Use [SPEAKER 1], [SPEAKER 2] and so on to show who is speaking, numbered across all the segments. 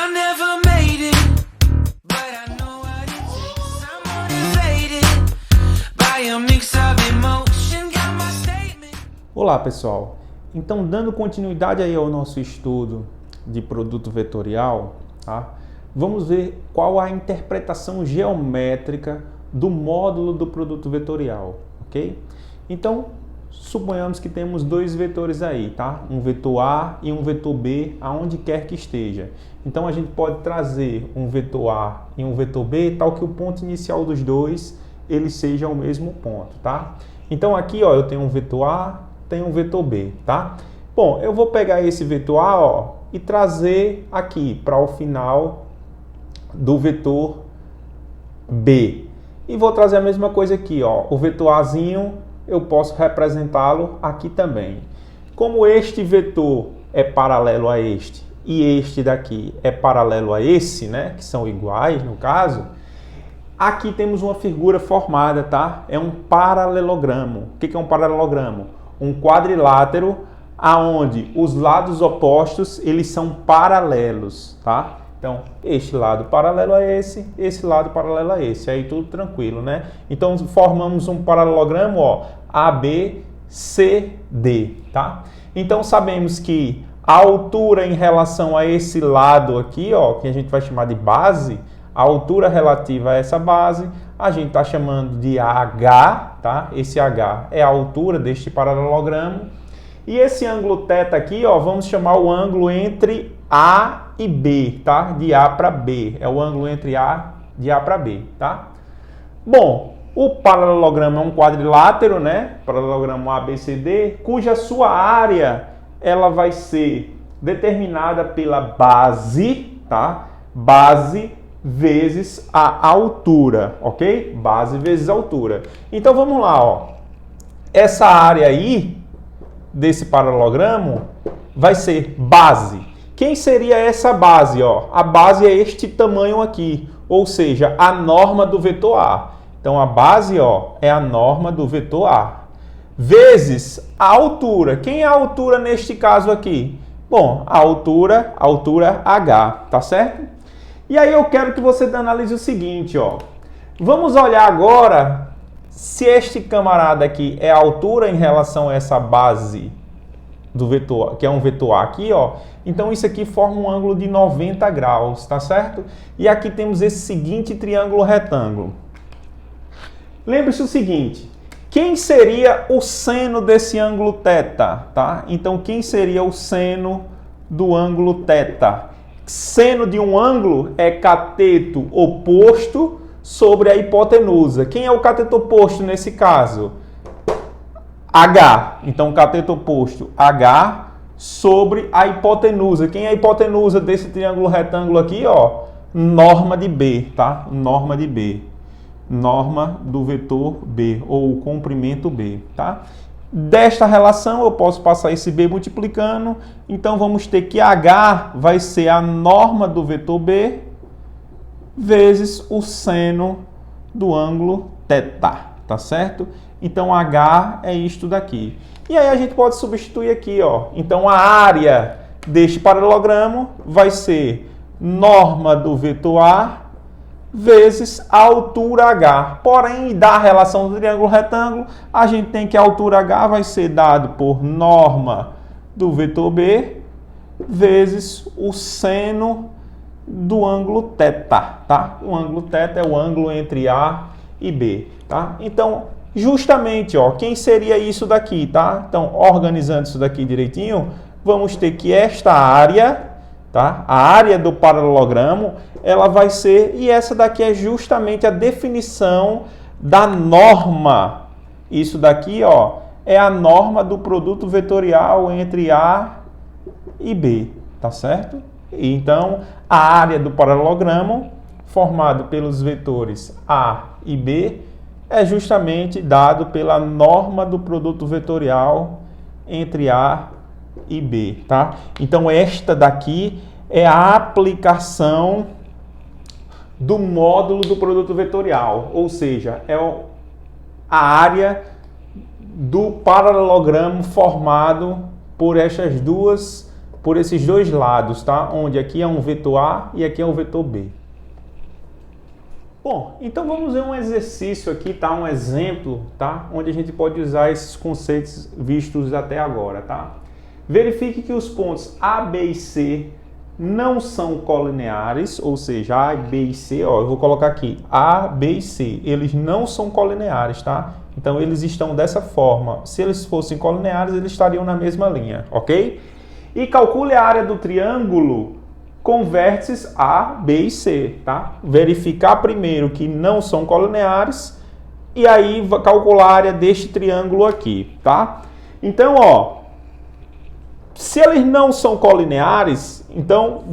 [SPEAKER 1] I never made it, but I know what it takes. I'm motivated by a mix of emotion. Got my statement.
[SPEAKER 2] Olá pessoal, então dando continuidade aí ao nosso estudo de produto vetorial, tá? Vamos ver qual a interpretação geométrica do módulo do produto vetorial, ok? Então, suponhamos que temos dois vetores aí, tá? Um vetor A e um vetor B, aonde quer que esteja. Então, a gente pode trazer um vetor A e um vetor B, tal que o ponto inicial dos dois, ele seja o mesmo ponto, tá? Então, aqui, ó, eu tenho um vetor A, tenho um vetor B, tá? Bom, eu vou pegar esse vetor A, ó, e trazer aqui para o final do vetor B. E vou trazer a mesma coisa aqui, ó. O vetor Azinho, eu posso representá-lo aqui também. Como este vetor é paralelo a este e este daqui é paralelo a esse, né? Que são iguais no caso. Aqui temos uma figura formada, tá? É um paralelogramo. O que é um paralelogramo? Um quadrilátero aonde os lados opostos eles são paralelos, tá? Então, este lado paralelo a esse lado paralelo a esse. Aí tudo tranquilo, né? Então, formamos um paralelogramo, ó, ABCD, tá? Então, sabemos que a altura em relação a esse lado aqui, ó, que a gente vai chamar de base, a altura relativa a essa base, a gente está chamando de H, tá? Esse H é a altura deste paralelogramo. E esse ângulo θ aqui, ó, vamos chamar o ângulo entre A e B, tá? De A para B. É o ângulo entre de A para B, tá? Bom, o paralelogramo é um quadrilátero, né? Paralelogramo ABCD, cuja sua área ela vai ser determinada pela base, tá? Base vezes a altura, ok? Base vezes a altura. Então vamos lá, ó. Essa área aí desse paralelogramo vai ser base. Quem seria essa base? Ó? A base é este tamanho aqui, ou seja, a norma do vetor A. Então, a base, ó, é a norma do vetor A. Vezes a altura. Quem é a altura neste caso aqui? Bom, a altura H, tá certo? E aí eu quero que você analise o seguinte, ó. Vamos olhar agora se este camarada aqui é a altura em relação a essa base do vetor, que é um vetor A aqui, ó. Então isso aqui forma um ângulo de 90 graus, tá certo? E aqui temos esse seguinte triângulo retângulo. Lembre-se o seguinte, quem seria o seno desse ângulo θ, tá? Então quem seria o seno do ângulo θ? Seno de um ângulo é cateto oposto sobre a hipotenusa. Quem é o cateto oposto nesse caso? H. Então, cateto oposto H sobre a hipotenusa. Quem é a hipotenusa desse triângulo retângulo aqui? Ó, norma de B, tá? Norma de B. Norma do vetor B, ou o comprimento B, tá? Desta relação, eu posso passar esse B multiplicando. Então, vamos ter que H vai ser a norma do vetor B vezes o seno do ângulo θ, tá certo? Então, H é isto daqui. E aí a gente pode substituir aqui, ó. Então, a área deste paralelogramo vai ser norma do vetor A vezes a altura H. Porém, da relação do triângulo retângulo, a gente tem que a altura H vai ser dado por norma do vetor B vezes o seno do ângulo θ, tá? O ângulo θ é o ângulo entre A e B, tá? Então, justamente, ó, quem seria isso daqui, tá? Então, organizando isso daqui direitinho, vamos ter que esta área, tá? A área do paralelogramo, ela vai ser, e essa daqui é justamente a definição da norma. Isso daqui, ó, é a norma do produto vetorial entre A e B, tá certo? Então, a área do paralelogramo, formado pelos vetores A e B, é justamente dado pela norma do produto vetorial entre A e B, tá? Então, esta daqui é a aplicação do módulo do produto vetorial, ou seja, é a área do paralelogramo formado por estas duas por esses dois lados, tá? Onde aqui é um vetor A e aqui é um vetor B. Bom, então vamos ver um exercício aqui, tá? Um exemplo, tá? Onde a gente pode usar esses conceitos vistos até agora, tá? Verifique que os pontos A, B e C não são colineares, ou seja, A, B e C, ó, eu vou colocar aqui, A, B e C, eles não são colineares, tá? Então eles estão dessa forma. Se eles fossem colineares, eles estariam na mesma linha, ok? E calcule a área do triângulo com vértices A, B e C, tá? Verificar primeiro que não são colineares e aí calcular a área deste triângulo aqui, tá? Então, ó, se eles não são colineares, então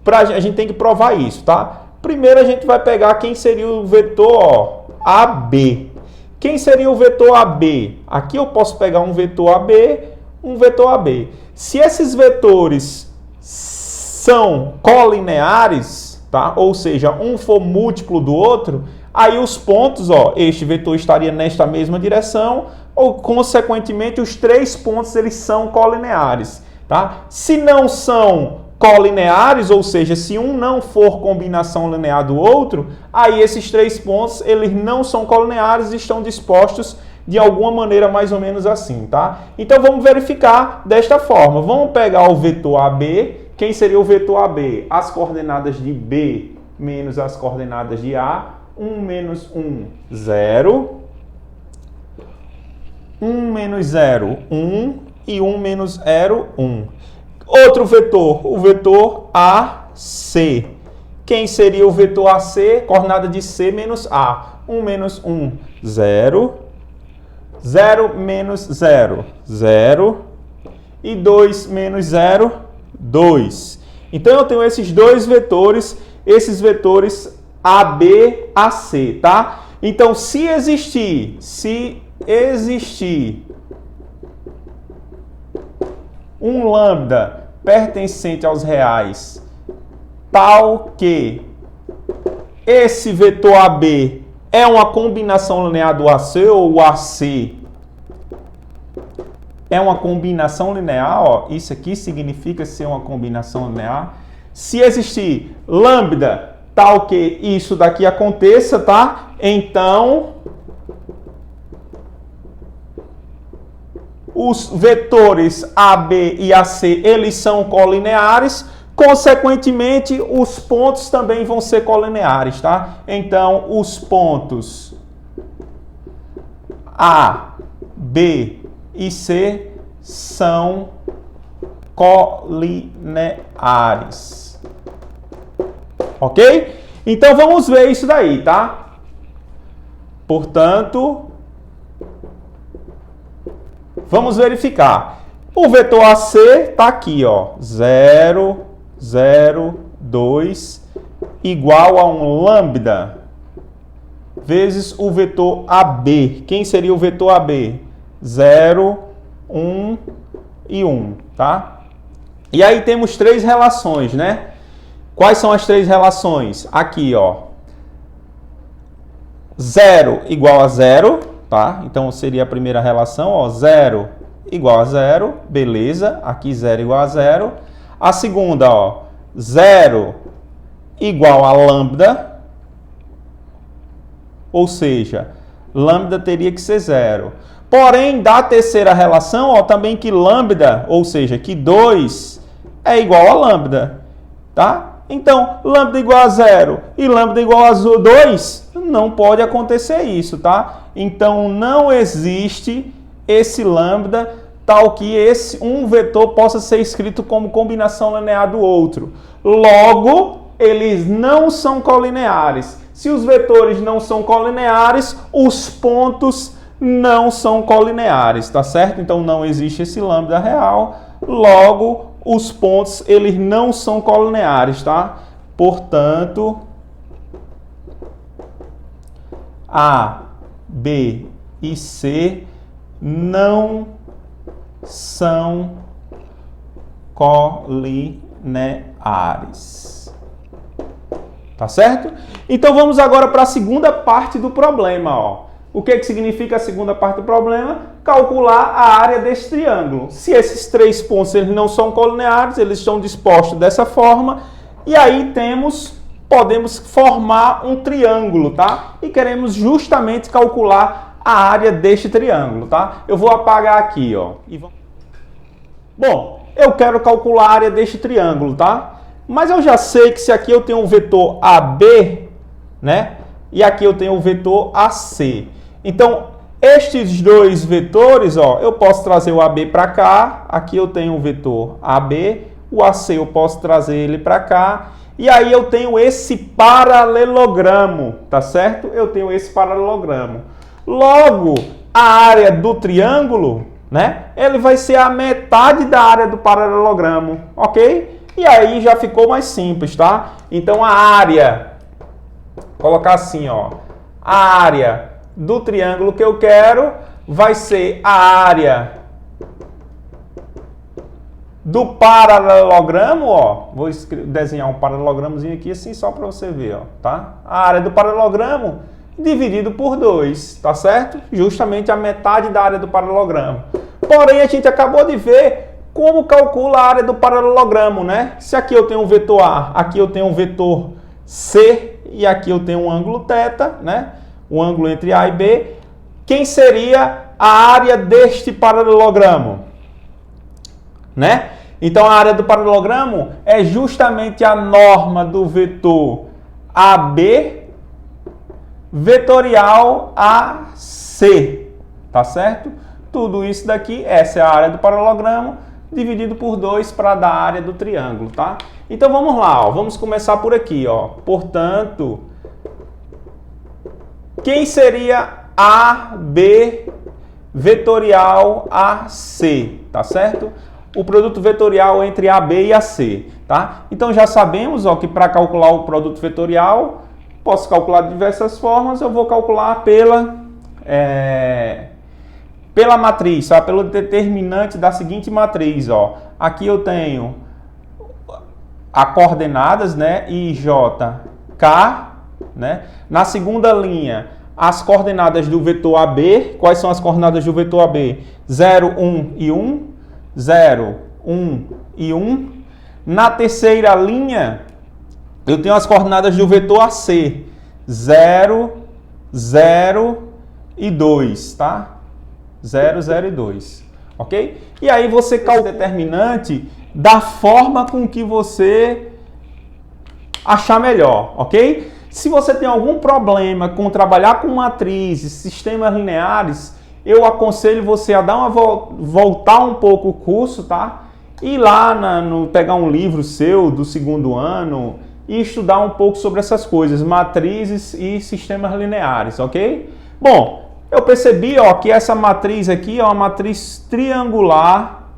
[SPEAKER 2] a gente tem que provar isso, tá? Primeiro a gente vai pegar quem seria o vetor, ó, AB. Quem seria o vetor AB? Aqui eu posso pegar um vetor AB, um vetor AB. Se esses vetores são colineares, tá? Ou seja, um for múltiplo do outro, aí os pontos, ó, este vetor estaria nesta mesma direção, ou consequentemente os três pontos eles são colineares, tá? Se não são colineares, ou seja, se um não for combinação linear do outro, aí esses três pontos eles não são colineares e estão dispostos de alguma maneira mais ou menos assim, tá? Então vamos verificar desta forma. Vamos pegar o vetor AB. Quem seria o vetor AB? As coordenadas de B menos as coordenadas de A. 1 menos 1, 0. 1 menos 0, 1. E 1 menos 0, 1. Outro vetor, o vetor AC. Quem seria o vetor AC? Coordenada de C menos A. 1 menos 1, 0. 0 menos 0, 0. E 2 menos 0, 2. Então eu tenho esses dois vetores AB, AC, tá? Então se existir um lambda pertencente aos reais tal que esse vetor AB é uma combinação linear do AC ou o AC é uma combinação linear, ó, isso aqui significa ser uma combinação linear. Se existir lambda tal que isso daqui aconteça, tá? Então os vetores AB e AC, eles são colineares, consequentemente, os pontos também vão ser colineares, tá? Então, os pontos A, B e C são colineares. Ok? Então, vamos ver isso daí, tá? Portanto, vamos verificar. O vetor AC está aqui, ó, 0, 0, 2, igual a um lambda, vezes o vetor AB. Quem seria o vetor AB? 0, 1 e 1, tá? E aí temos três relações, né? Quais são as três relações? Aqui, ó. 0 igual a 0, tá? Então seria a primeira relação, ó, 0 igual a 0, beleza, aqui 0 igual a 0. A segunda, ó, 0 igual a lambda, ou seja, lambda teria que ser 0. Porém, da terceira relação, ó, também que lambda, ou seja, que 2 é igual a lambda, tá? Então, lambda igual a 0 e lambda igual a 2, não pode acontecer isso, tá? Então, não existe esse lambda tal que um vetor possa ser escrito como combinação linear do outro. Logo, eles não são colineares. Se os vetores não são colineares, os pontos não são colineares, tá certo? Então, não existe esse lambda real. Logo, os pontos, eles não são colineares, tá? Portanto, A, B e C não são colineares. Tá certo? Então vamos agora para a segunda parte do problema, ó. O que significa a segunda parte do problema? calcular a área deste triângulo. Se esses 3 pontos eles não são colineares, eles estão dispostos dessa forma, e aí podemos formar um triângulo, tá? E queremos justamente calcular a área deste triângulo, tá? Eu vou apagar aqui, ó. Bom, eu quero calcular a área deste triângulo, tá? Mas eu já sei que se aqui eu tenho o vetor AB, né? E aqui eu tenho o vetor AC. Então, estes dois vetores, ó, eu posso trazer o AB para cá. Aqui eu tenho o vetor AB. O AC eu posso trazer ele para cá. E aí eu tenho esse paralelogramo, tá certo? Eu tenho esse paralelogramo. Logo, a área do triângulo, né? Ele vai ser a metade da área do paralelogramo, ok? E aí já ficou mais simples, tá? Então a área, colocar assim, ó, a área do triângulo que eu quero vai ser a área do paralelogramo, ó. Vou desenhar um paralelogramozinho aqui assim só para você ver, ó, tá? A área do paralelogramo dividido por 2, tá certo? Justamente a metade da área do paralelogramo. Porém, a gente acabou de ver como calcula a área do paralelogramo, né? Se aqui eu tenho um vetor A, aqui eu tenho um vetor C e aqui eu tenho um ângulo θ, né? O ângulo entre A e B. Quem seria a área deste paralelogramo? Né? Então, a área do paralelogramo é justamente a norma do vetor AB vetorial AC, tá certo? Tudo isso daqui, essa é a área do paralelogramo, dividido por 2 para dar a área do triângulo, tá? Então vamos lá, ó, vamos começar por aqui, ó. Portanto, quem seria AB vetorial AC, tá certo? O produto vetorial entre AB e AC, tá? Então já sabemos, ó, que para calcular o produto vetorial, posso calcular de diversas formas, eu vou calcular pela matriz, tá? Pelo determinante da seguinte matriz, ó. Aqui eu tenho as coordenadas, né? IJK, né? Na segunda linha, as coordenadas do vetor AB. Quais são as coordenadas do vetor AB? 0, 1 e 1. 0, 1 e 1. Na terceira linha, eu tenho as coordenadas do vetor AC. 0, 0 e 2, tá? 0, 0 e 2, ok? E aí você calcula o determinante da forma com que você achar melhor, ok? Se você tem algum problema com trabalhar com matrizes, sistemas lineares, eu aconselho você a dar uma voltar um pouco o curso, tá? Ir lá pegar um livro seu do segundo ano e estudar um pouco sobre essas coisas, matrizes e sistemas lineares, ok? Bom, eu percebi, ó, que essa matriz aqui é uma matriz triangular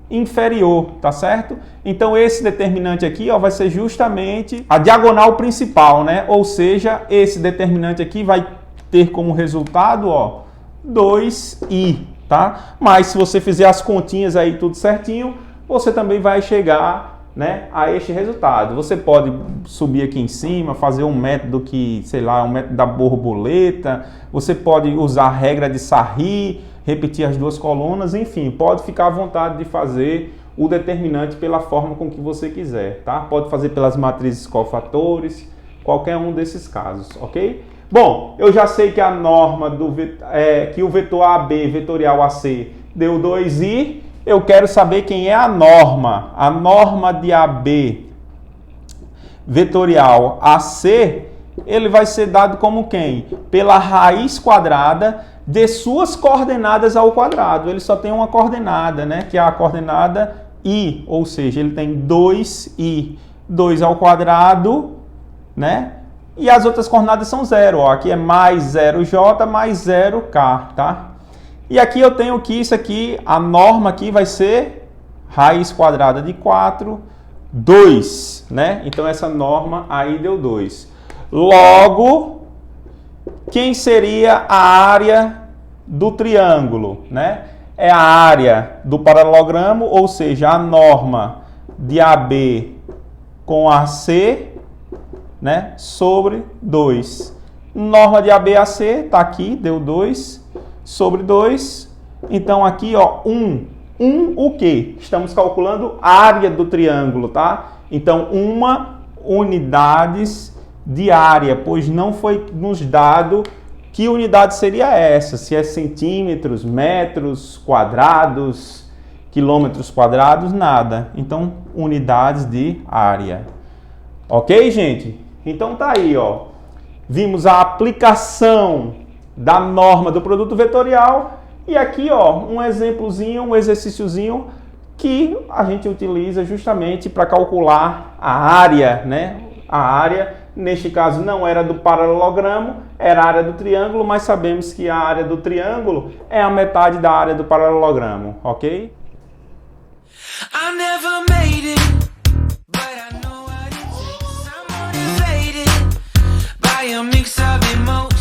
[SPEAKER 2] inferior, tá certo? Então esse determinante aqui, ó, vai ser justamente a diagonal principal, né? Ou seja, esse determinante aqui vai ter como resultado, ó, 2i, tá? Mas se você fizer as continhas aí tudo certinho, você também vai chegar, né, a este resultado. Você pode subir aqui em cima, fazer um método que, sei lá, um método da borboleta, você pode usar a regra de Sarri, repetir as duas colunas, enfim, pode ficar à vontade de fazer o determinante pela forma com que você quiser, tá? Pode fazer pelas matrizes cofatores, qualquer um desses casos, ok? Bom, eu já sei que a norma que o vetor AB vetorial AC deu 2i, eu quero saber quem é a norma. A norma de AB vetorial AC, ele vai ser dado como quem? Pela raiz quadrada de suas coordenadas ao quadrado. Ele só tem uma coordenada, né? Que é a coordenada i, ou seja, ele tem 2i, 2 ao quadrado, né? E as outras coordenadas são 0, ó. Aqui é mais 0j mais 0k, tá? E aqui eu tenho que isso aqui, a norma aqui vai ser raiz quadrada de 4, 2, né? Então essa norma aí deu 2. Logo, quem seria a área do triângulo, né? É a área do paralelogramo, ou seja, a norma de AB com AC, né? Sobre 2. Norma de ABAC, tá aqui, deu 2. Sobre 2, Então aqui, ó, o quê? Estamos calculando a área do triângulo, tá? Então, uma unidades de área, pois não foi nos dado que unidade seria essa, se é centímetros, metros quadrados, quilômetros quadrados, nada. Então, unidades de área. Ok, gente? Então tá aí, ó. Vimos a aplicação da norma do produto vetorial e aqui, ó, um exemplozinho, um exercíciozinho que a gente utiliza justamente para calcular a área, né? A área, neste caso, não era do paralelogramo, era a área do triângulo, mas sabemos que a área do triângulo é a metade da área do paralelogramo, ok?
[SPEAKER 1] I never made it, but I know what it takes. I'm motivated by a mix of emotions.